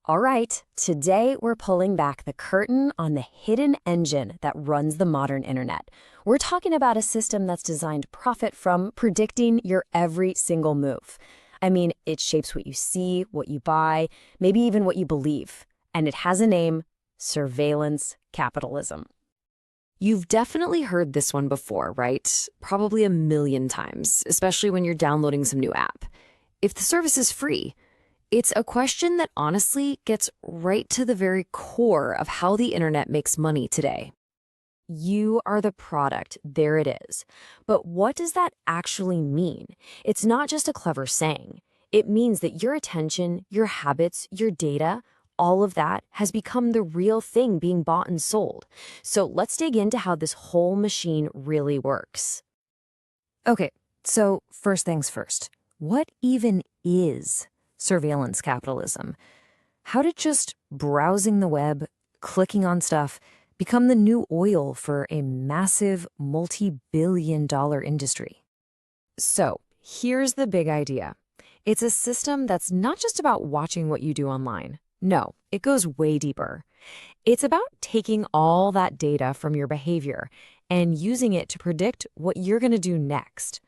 All right, today we're pulling back the curtain on the hidden engine that runs the modern internet. We're talking about a system that's designed to profit from predicting your every single move. I mean, it shapes what you see, what you buy, maybe even what you believe. And it has a name: surveillance capitalism. You've definitely heard this one before, right? Probably a million times, especially when you're downloading some new app. If the service is free, it's a question that honestly gets right to the very core of how the internet makes money today. You are the product, there it is. But what does that actually mean? It's not just a clever saying. It means that your attention, your habits, your data, all of that has become the real thing being bought and sold. So let's dig into how this whole machine really works. Okay, so first things first. What even is surveillance capitalism? How did just browsing the web, clicking on stuff, become the new oil for a massive multi-billion-dollar industry? So, here's the big idea. It's a system that's not just about watching what you do online. No, it goes way deeper. It's about taking all that data from your behavior and using it to predict what you're going to do next.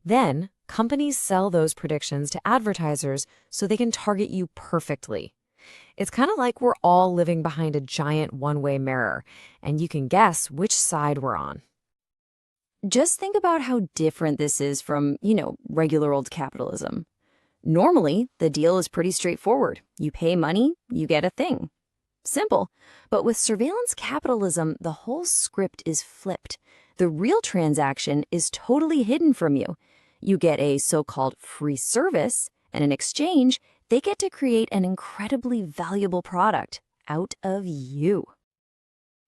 Then, companies sell those predictions to advertisers so they can target you perfectly. It's kind of like we're all living behind a giant one-way mirror, and you can guess which side we're on. Just think about how different this is from, regular old capitalism. Normally, the deal is pretty straightforward. You pay money, you get a thing. Simple. But with surveillance capitalism, the whole script is flipped. The real transaction is totally hidden from you. You get a so-called free service, and in exchange, they get to create an incredibly valuable product out of you.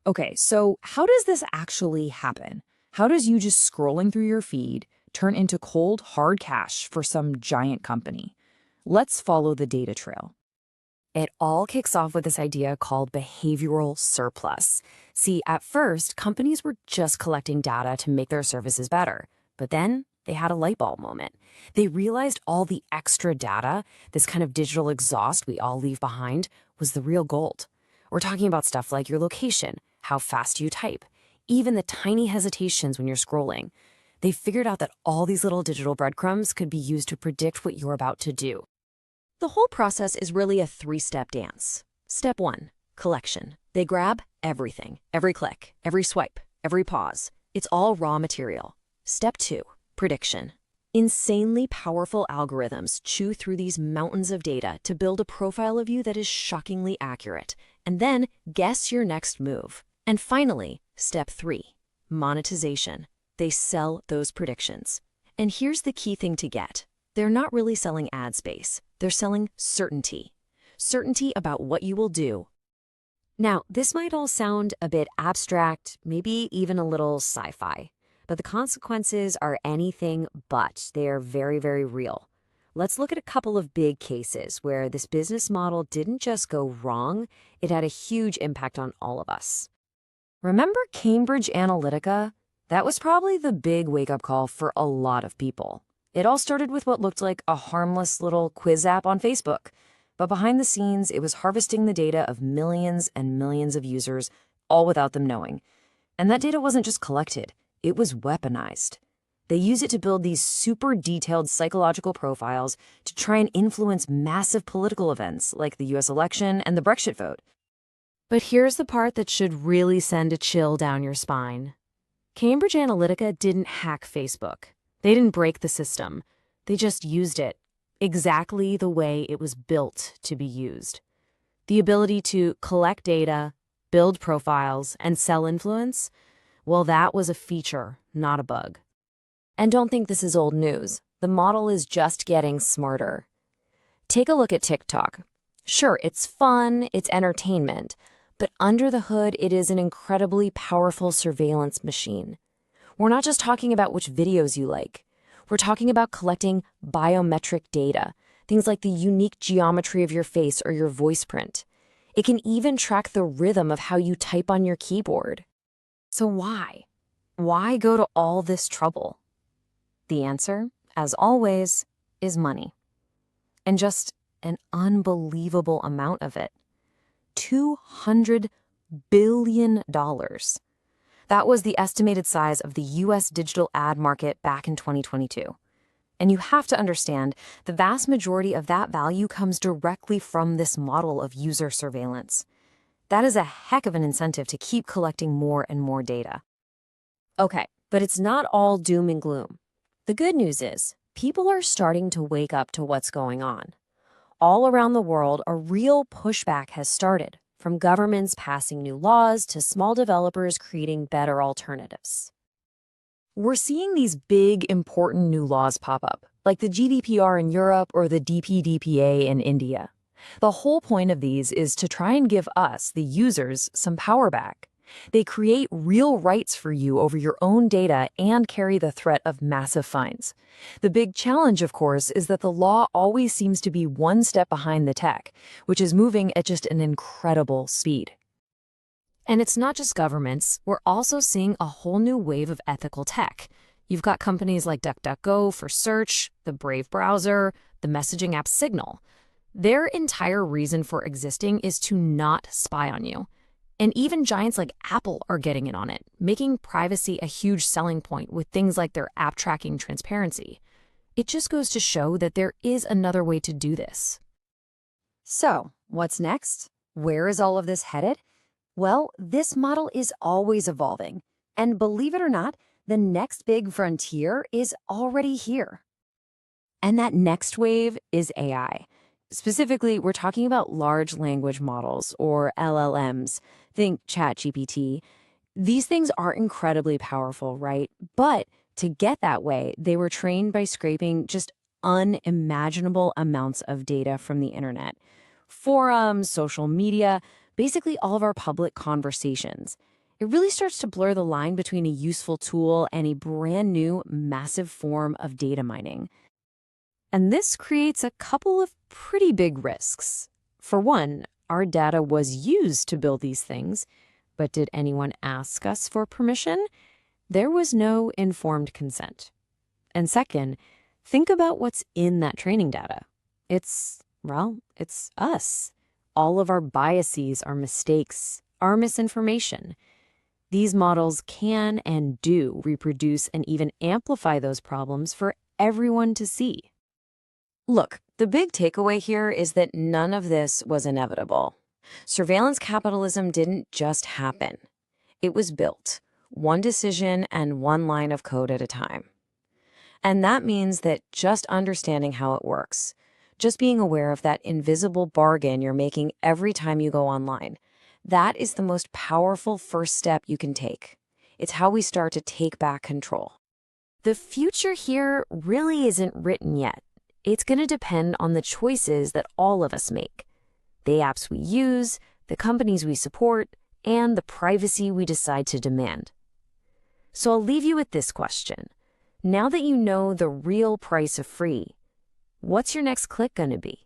Okay, so how does this actually happen? How does you just scrolling through your feed turn into cold, hard cash for some giant company? Let's follow the data trail. It all kicks off with this idea called behavioral surplus. See, at first, companies were just collecting data to make their services better. But then they had a light bulb moment. They realized all the extra data, this kind of digital exhaust we all leave behind, was the real gold. We're talking about stuff like your location, how fast you type, even the tiny hesitations when you're scrolling. They figured out that all these little digital breadcrumbs could be used to predict what you're about to do. The whole process is really a three-step dance. Step 1, collection. They grab everything, every click, every swipe, every pause. It's all raw material. Step 2, prediction. Insanely powerful algorithms chew through these mountains of data to build a profile of you that is shockingly accurate, and then guess your next move. And finally, step 3, monetization. They sell those predictions. And here's the key thing to get. They're not really selling ad space. They're selling certainty. Certainty about what you will do. Now, this might all sound a bit abstract, maybe even a little sci-fi, but the consequences are anything but. They are very, very real. Let's look at a couple of big cases where this business model didn't just go wrong, it had a huge impact on all of us. Remember Cambridge Analytica? That was probably the big wake-up call for a lot of people. It all started with what looked like a harmless little quiz app on Facebook. But behind the scenes, it was harvesting the data of millions and millions of users, all without them knowing. And that data wasn't just collected, it was weaponized. They used it to build these super detailed psychological profiles to try and influence massive political events like the US election and the Brexit vote. But here's the part that should really send a chill down your spine. Cambridge Analytica didn't hack Facebook. They didn't break the system. They just used it exactly the way it was built to be used. The ability to collect data, build profiles, and sell influence, well, that was a feature, not a bug. And don't think this is old news. The model is just getting smarter. Take a look at TikTok. Sure, it's fun, it's entertainment, but under the hood, it is an incredibly powerful surveillance machine. We're not just talking about which videos you like. We're talking about collecting biometric data, things like the unique geometry of your face or your voice print. It can even track the rhythm of how you type on your keyboard. So why? Why go to all this trouble? The answer, as always, is money. And just an unbelievable amount of it. $200 billion. That was the estimated size of the US digital ad market back in 2022. And you have to understand, the vast majority of that value comes directly from this model of user surveillance. That is a heck of an incentive to keep collecting more and more data. Okay, but it's not all doom and gloom. The good news is, people are starting to wake up to what's going on. All around the world, a real pushback has started, from governments passing new laws to small developers creating better alternatives. We're seeing these big, important new laws pop up, like the GDPR in Europe or the DPDPA in India. The whole point of these is to try and give us, the users, some power back. They create real rights for you over your own data and carry the threat of massive fines. The big challenge, of course, is that the law always seems to be one step behind the tech, which is moving at just an incredible speed. And it's not just governments, we're also seeing a whole new wave of ethical tech. You've got companies like DuckDuckGo for search, the Brave browser, the messaging app Signal. Their entire reason for existing is to not spy on you. And even giants like Apple are getting in on it, making privacy a huge selling point with things like their app tracking transparency. It just goes to show that there is another way to do this. So, what's next? Where is all of this headed? Well, this model is always evolving. And believe it or not, the next big frontier is already here. And that next wave is AI. Specifically, we're talking about large language models, or LLMs. Think ChatGPT. These things are incredibly powerful, right? But to get that way, they were trained by scraping just unimaginable amounts of data from the internet. Forums, social media, basically all of our public conversations. It really starts to blur the line between a useful tool and a brand new, massive form of data mining. And this creates a couple of pretty big risks. For one, our data was used to build these things, but did anyone ask us for permission? There was no informed consent. And second, think about what's in that training data. It's us. All of our biases, our mistakes, our misinformation. These models can and do reproduce and even amplify those problems for everyone to see. Look, the big takeaway here is that none of this was inevitable. Surveillance capitalism didn't just happen. It was built, one decision and one line of code at a time. And that means that just understanding how it works, just being aware of that invisible bargain you're making every time you go online, that is the most powerful first step you can take. It's how we start to take back control. The future here really isn't written yet. It's going to depend on the choices that all of us make. The apps we use, the companies we support, and the privacy we decide to demand. So I'll leave you with this question. Now that you know the real price of free, what's your next click going to be?